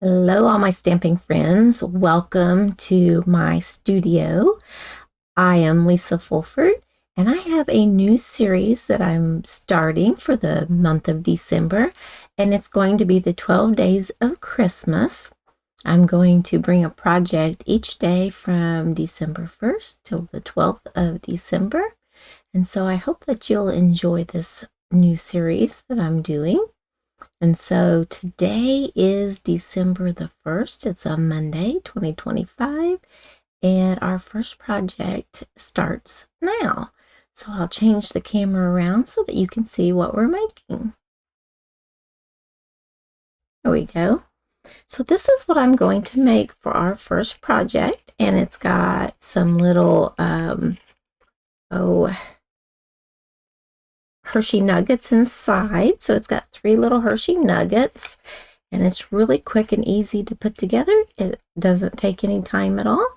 Hello, all my stamping friends. Welcome to my studio. I am Lisa Fulford, and I have a new series that I'm starting for the month of December, and it's going to be the 12 days of Christmas. I'm going to bring a project each day from December 1st till the 12th of December, and so I hope that you'll enjoy this new series that I'm doing. And so today is December the 1st. It's a Monday, 2025, and our first project starts now. So I'll change the camera around so that you can see what we're making. There we go. So this is what I'm going to make for our first project, and it's got some little Hershey nuggets inside. So it's got 3 little Hershey nuggets, and it's really quick and easy to put together. It doesn't take any time at all,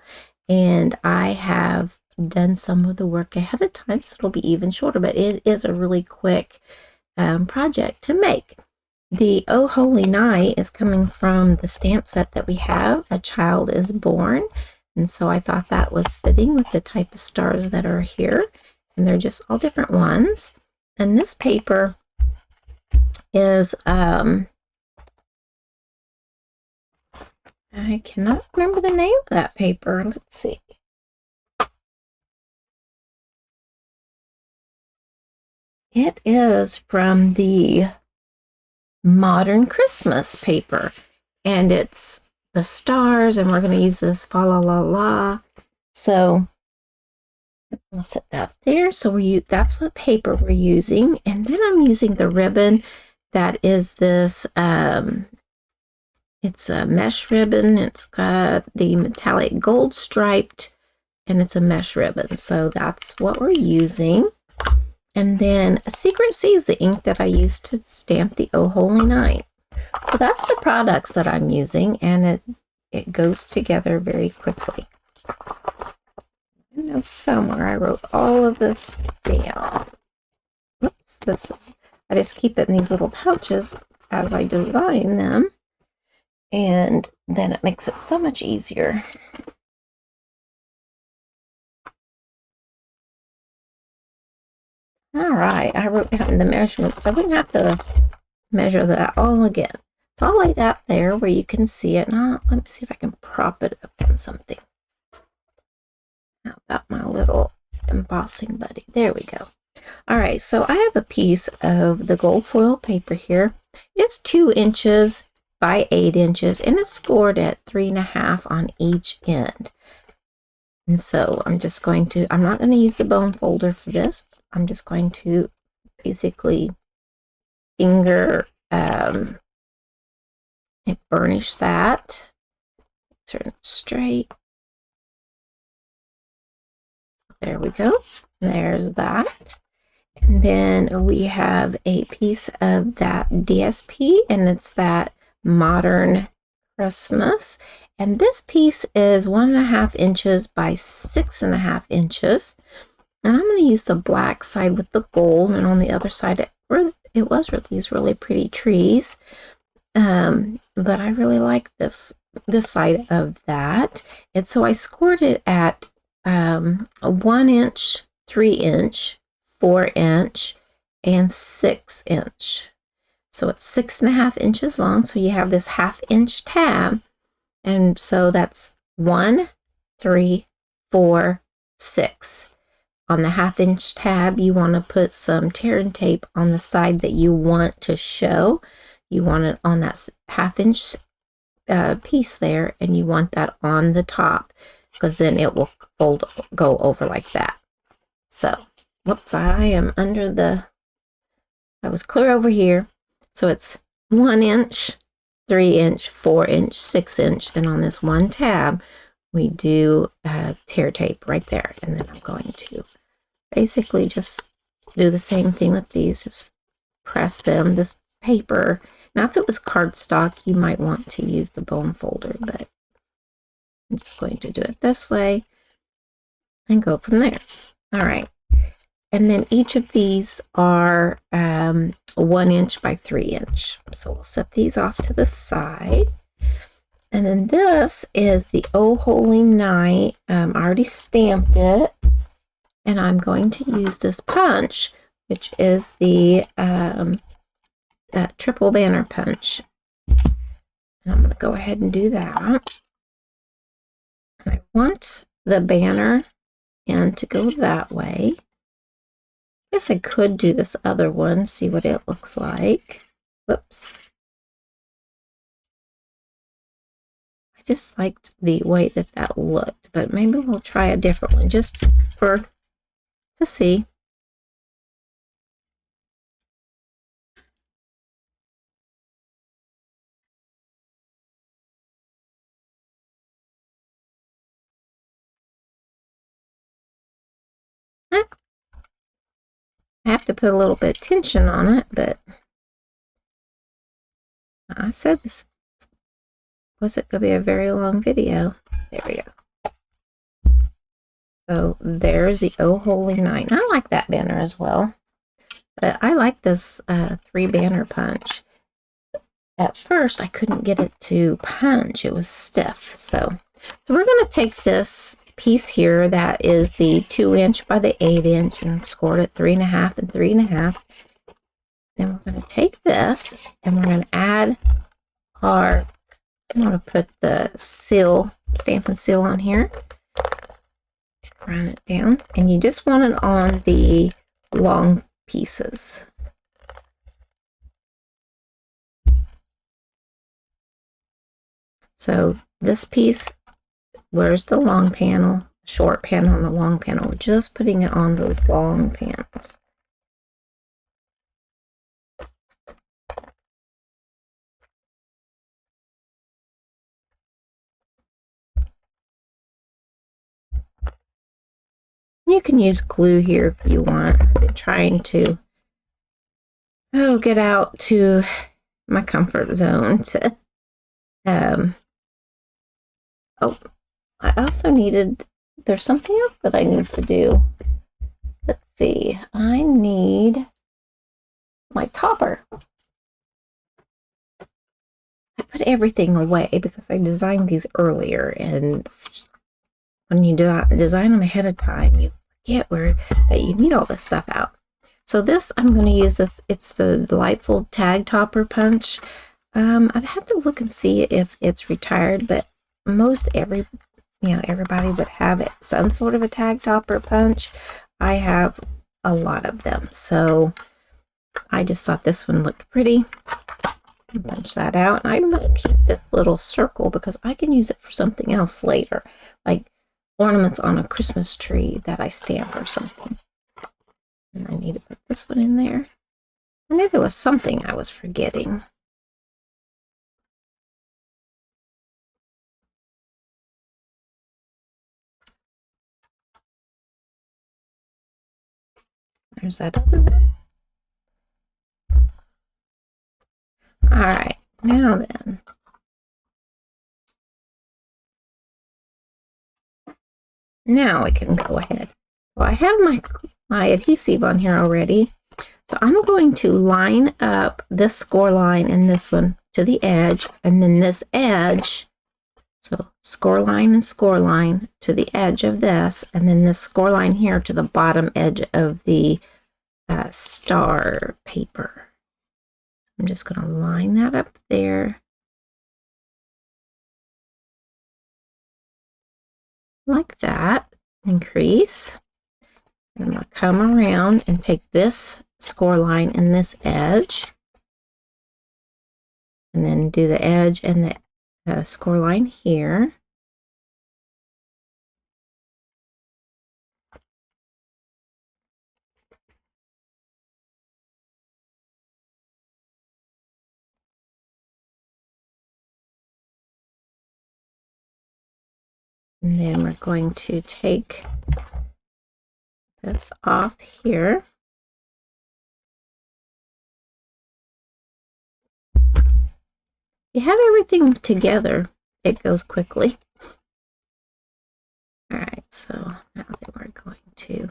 and I have done some of the work ahead of time, so it'll be even shorter, but it is a really quick project to make. The Oh Holy Night is coming from the stamp set that we have, A Child is Born, and so I thought that was fitting with the type of stars that are here, and they're just all different ones. And this paper is, I cannot remember the name of that paper. Let's see. It is from the Modern Christmas paper, and it's the stars, and we're going to use this fa la la la. So I'll set that there. So that's what paper we're using. And then I'm using the ribbon that is this, it's a mesh ribbon. It's got the metallic gold striped, and it's a mesh ribbon. So that's what we're using. And then Secrecy is the ink that I used to stamp the Oh Holy Night. So that's the products that I'm using, and it goes together very quickly. I know somewhere I wrote all of this down. Oops, I just keep it in these little pouches as I design them, and then it makes it so much easier. All right, I wrote down the measurements. I wouldn't have to measure that all again. So I'll lay that there where you can see it. Now, let me see if I can prop it up on something. How about my little embossing buddy? There we go. All right, so I have a piece of the gold foil paper here. It's 2 inches by 8 inches, and it's scored at 3.5 on each end. And so I'm not going to use the bone folder for this. I'm just going to basically finger and burnish that. Turn it straight. There we go. There's that. And then we have a piece of that DSP, and it's that Modern Christmas. And this piece is 1.5 inches by 6.5 inches. And I'm going to use the black side with the gold, and on the other side, it was these really pretty trees. But I really like this side of that. And so I scored it at a 1 inch, 3 inch, 4 inch, and 6 inch. So it's 6.5 inches long. So you have this 1/2 inch tab. And so that's 1, 3, 4, 6. On the 1/2 inch tab, you want to put some tear and tape on the side that you want to show. You want it on that 1/2 inch piece there, and you want that on the top, because then it will go over like that. So, whoops, I was clear over here. So it's 1 inch, 3 inch, 4 inch, 6 inch, and on this one tab, we do tear tape right there. And then I'm going to basically just do the same thing with these, just press them. This paper, now if it was cardstock, you might want to use the bone folder, but I'm just going to do it this way and go from there. All right. And then each of these are 1 inch by 3 inch. So we'll set these off to the side. And then this is the Oh Holy Night. I already stamped it. And I'm going to use this punch, which is the triple banner punch. And I'm going to go ahead and do that. And I want the banner end to go that way. I guess I could do this other one, see what it looks like. Whoops. I just liked the way that that looked, but maybe we'll try a different one just to see. I have to put a little bit of tension on it, but I said this wasn't going to be a very long video. There we go. So there's the Oh Holy Night. And I like that banner as well. But I like this 3-banner punch. At first, I couldn't get it to punch. It was stiff. So we're going to take this piece here that is the 2" by the 8" and scored it 3.5 and 3.5. Then we're going to take this and we're going to add our, I'm going to put the seal, Stampin' seal on here. Run it down. And you just want it on the long pieces. So this piece, where's the long panel, short panel and the long panel? We're just putting it on those long panels. You can use glue here if you want. I've been trying to get out to my comfort zone to I also needed, there's something else that I need to do. Let's see, I need my topper. I put everything away because I designed these earlier, and when you design them ahead of time, you forget that you need all this stuff out. So this, I'm going to use this, it's the Delightful Tag Topper Punch. I'd have to look and see if it's retired, but everybody would have some sort of a tag topper punch. I have a lot of them, so I just thought this one looked pretty. Punch that out, and I'm going to keep this little circle because I can use it for something else later, like ornaments on a Christmas tree that I stamp or something. And I need to put this one in there. I knew there was something I was forgetting. There's that other one. All right, now then. Now we can go ahead. Well, I have my adhesive on here already. So I'm going to line up this score line and this one to the edge, and then this edge. So score line and score line to the edge of this, and then this score line here to the bottom edge of the star paper. I'm just going to line that up there. Like that. Increase. I'm going to come around and take this score line and this edge, and then do the edge and the score line here. And then we're going to take this off here. You have everything together, it goes quickly. All right, so now that we're going to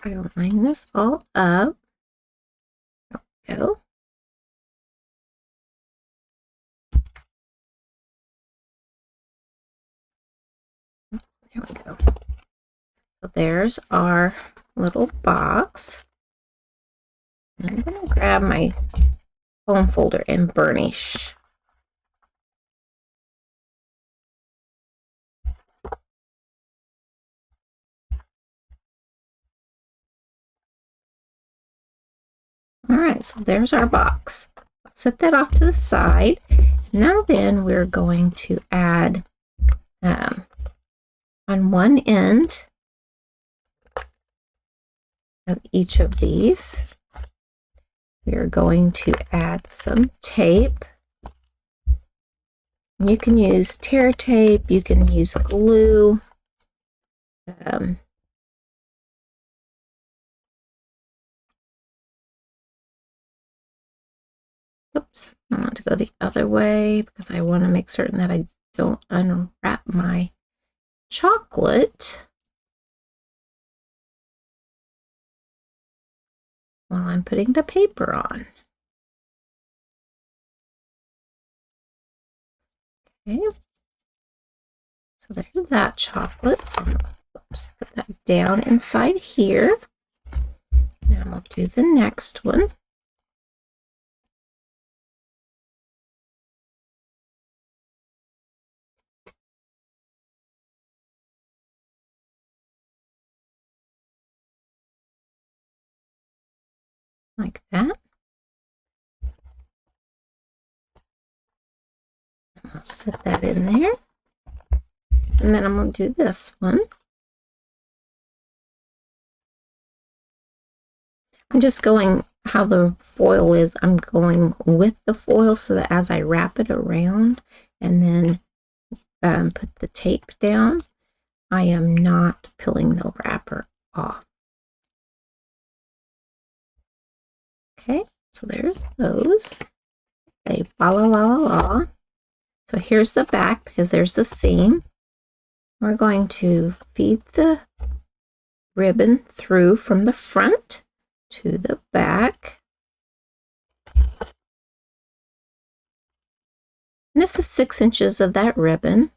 I'll line this all up. There we go. There we go. So there's our little box. I'm going to grab my foam folder and burnish. All right, so there's our box. Set that off to the side. Now then we're going to add on one end of each of these, we are going to add some tape. You can use tear tape, you can use glue. Oops, I want to go the other way because I want to make certain that I don't unwrap my chocolate while I'm putting the paper on. Okay, so there's that chocolate. So I'm going to put that down inside here. Now I'll do the next one. Like that. I'll set that in there. And then I'm going to do this one. I'm just going how the foil is. I'm going with the foil so that as I wrap it around and then put the tape down, I am not peeling the wrapper off. Okay, so there's those. They la la la la la. So here's the back because there's the seam. We're going to feed the ribbon through from the front to the back. And this is 6 inches of that ribbon.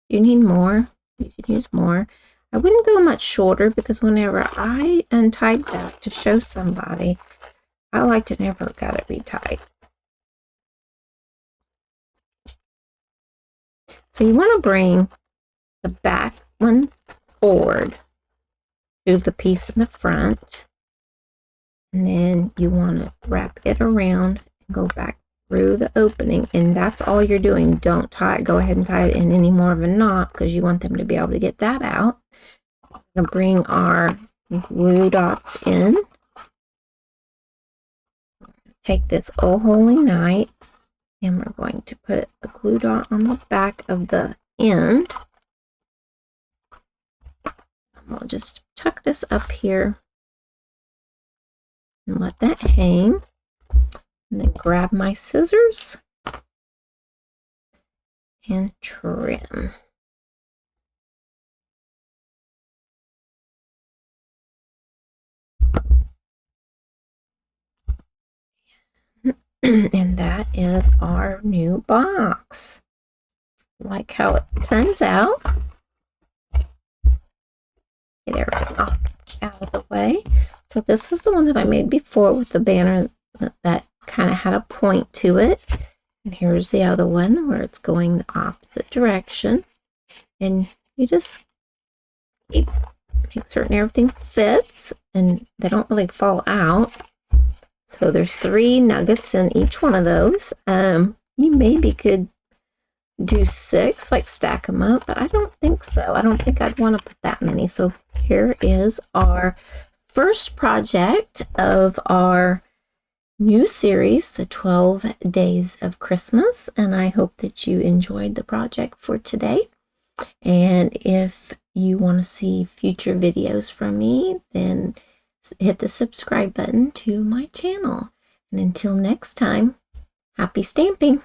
You need more, you can use more. I wouldn't go much shorter because whenever I untied that to show somebody, I like to never got it retied. So you want to bring the back one forward to the piece in the front, and then you want to wrap it around and go back through the opening, and that's all you're doing. Don't go ahead and tie it in any more of a knot because you want them to be able to get that out. We're going to bring our glue dots in. Take this Oh Holy Night, and we're going to put a glue dot on the back of the end. We'll just tuck this up here and let that hang. And then grab my scissors and trim. And that is our new box. Like how it turns out. Get everything off out of the way. So this is the one that I made before with the banner that kind of had a point to it. And here's the other one where it's going the opposite direction. And you just make certain everything fits and they don't really fall out. So there's 3 nuggets in each one of those. You maybe could do 6, like stack them up, but I don't think so. I don't think I'd want to put that many. So here is our first project of our new series, the 12 Days of Christmas, and I hope that you enjoyed the project for today. And if you want to see future videos from me, then hit the subscribe button to my channel. And until next time, happy stamping!